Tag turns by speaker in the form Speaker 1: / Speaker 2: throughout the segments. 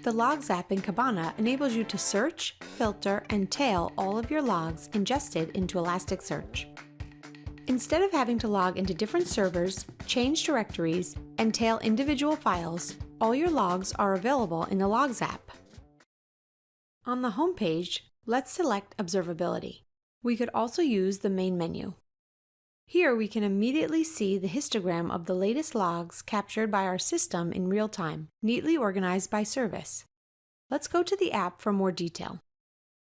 Speaker 1: The Logs app in Kibana enables you to search, filter, and tail all of your logs ingested into Elasticsearch. Instead of having to log into different servers, change directories, and tail individual files, all your logs are available in the Logs app. On the home page, let's select Observability. We could also use the main menu. Here we can immediately see the histogram of the latest logs captured by our system in real time, neatly organized by service. Let's go to the app for more detail.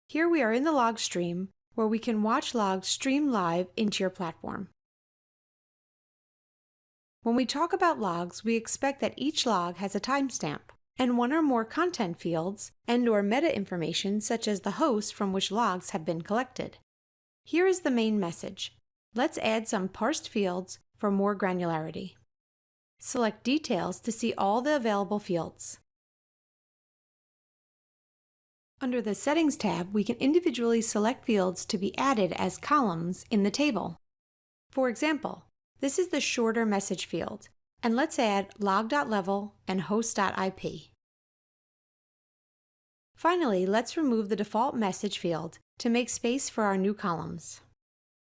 Speaker 1: Here we are in the log stream, where we can watch logs stream live into your platform. When we talk about logs, we expect that each log has a timestamp and one or more content fields and/or meta information such as the host from which logs have been collected. Here is the main message. Let's add some parsed fields for more granularity. Select Details to see all the available fields. Under the Settings tab, we can individually select fields to be added as columns in the table. For example, this is the shorter message field, and let's add log.level and host.ip. Finally, let's remove the default message field to make space for our new columns.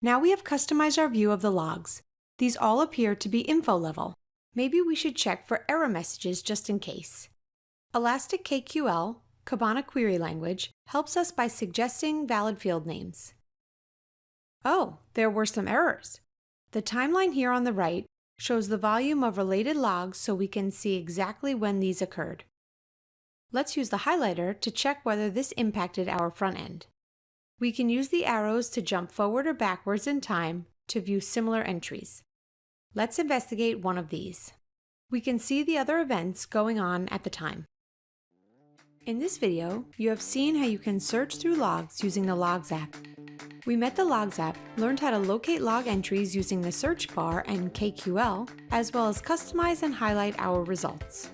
Speaker 1: Now we have customized our view of the logs. These all appear to be info level. Maybe we should check for error messages just in case. Elastic KQL, Kibana query language, helps us by suggesting valid field names. Oh, there were some errors. The timeline here on the right shows the volume of related logs so we can see exactly when these occurred. Let's use the highlighter to check whether this impacted our front end. We can use the arrows to jump forward or backwards in time to view similar entries. Let's investigate one of these. We can see the other events going on at the time. In this video, you have seen how you can search through logs using the Logs app. We met the Logs app, learned how to locate log entries using the search bar and KQL, as well as customize and highlight our results.